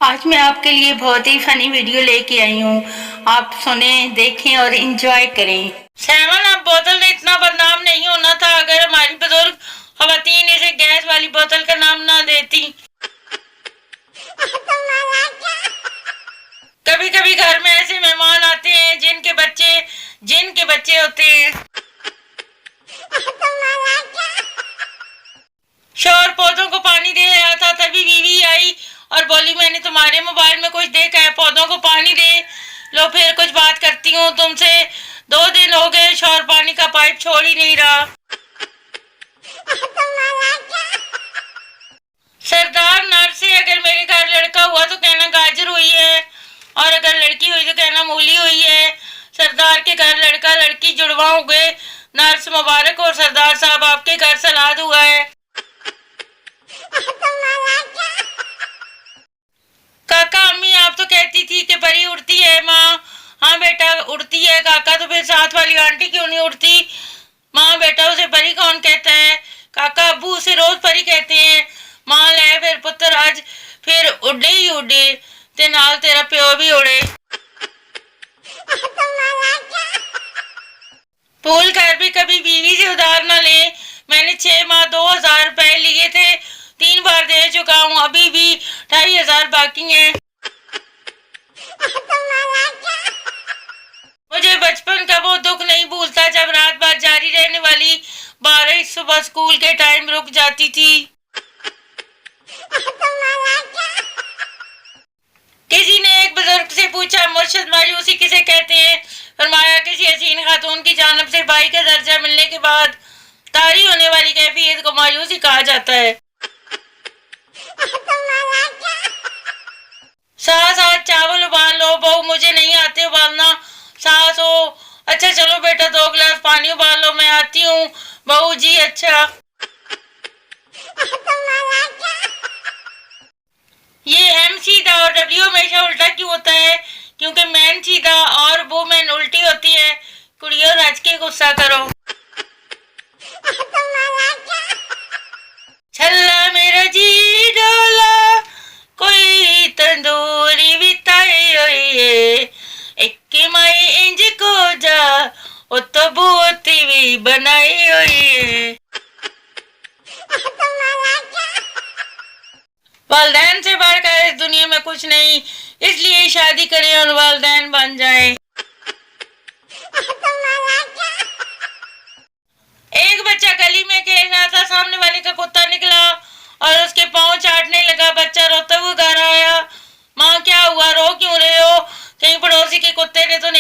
आज मैं आपके लिए बहुत ही फनी वीडियो लेके आई हूँ। आप सुने, देखें और एंजॉय करें। सेवन अब बोतल ने इतना बदनाम नहीं होना था अगर हमारी बुजुर्ग खवातीन इसे गैस वाली बोतल का नाम ना देती। कभी कभी घर में ऐसे मेहमान आते हैं जिनके बच्चे होते हैं। शोहर पौधों को पानी दे रहा था, तभी बीवी आई और बोली, मैंने तुम्हारे मोबाइल में कुछ देखा है, पौधों को पानी दे लो, फिर कुछ बात करती हूँ तुमसे। 2 दिन हो गए, शोहर पानी का पाइप छोड़ ही नहीं रहा। सरदार नर्स से, अगर मेरे घर लड़का हुआ तो कहना गाजर हुई है, और अगर लड़की हुई तो कहना मूली हुई है। सरदार के घर लड़का लड़की जुड़वा हो गए। नर्स मुबारक और सरदार साहब, आपके घर सलाद हुआ है। काका, अम्मी आप तो कहती थी कि परी उड़ती है। माँ, हाँ बेटा उड़ती है। काका, तो फिर साथ वाली आंटी क्यों नहीं उड़ती? माँ, बेटा उसे परी कौन कहता है? काका, अब्बू उसे रोज परी कहते हैं। माँ, ले फिर पुत्र, आज फिर उड़े ही उड़े ते नाल तेरा प्यो भी उड़े। भूल कर भी कभी बीवी से उधार न ले। मैंने 6 माह 2000 रुपए लिए थे, 3 बार दे चुका हूँ, अभी भी 2500 बाकी हैं। मुझे बचपन का वो दुख नहीं भूलता जब रात भर जारी रहने वाली बारिश सुबह स्कूल के टाइम रुक जाती थी। किसी ने एक बुजुर्ग से पूछा, मुर्शिद मायूसी किसे कहते हैं? फरमाया, किसी हसीन खातून की जानिब से भाई का दर्जा मिलने के बाद तारी होने वाली कैफियत को मायूसी कहा जाता है। सास, आज चावल उबाल लो। बहू, मुझे नहीं आते उबालना। सास, हो अच्छा, चलो बेटा 2 गिलास पानी उबाल लो, मैं आती हूँ। बहू, जी अच्छा। ये एम सीधा और डब्ल्यू हमेशा उल्टा क्यों होता है? क्योंकि मैन सीधा और वुमेन उल्टी होती है। कुड़ियों, रज के गुस्सा करो। छल्ला मेरा जी डोला, कोई तंदूरी बिताए होइए, एक माई इंज को जा, ओ तो बूती भी बनाई होइए। वालदैन से बढ़कर इस दुनिया में कुछ नहीं, इसलिए शादी करें और वालदैन बन जाए। एक बच्चा गली में खेल रहा था, सामने वाले का कुत्ता निकला और उसके पांव चाटने लगा। बच्चा रोते हुए घर आया। माँ, क्या हुआ, रो क्यों रहे हो? कहीं पड़ोसी के कुत्ते ने तो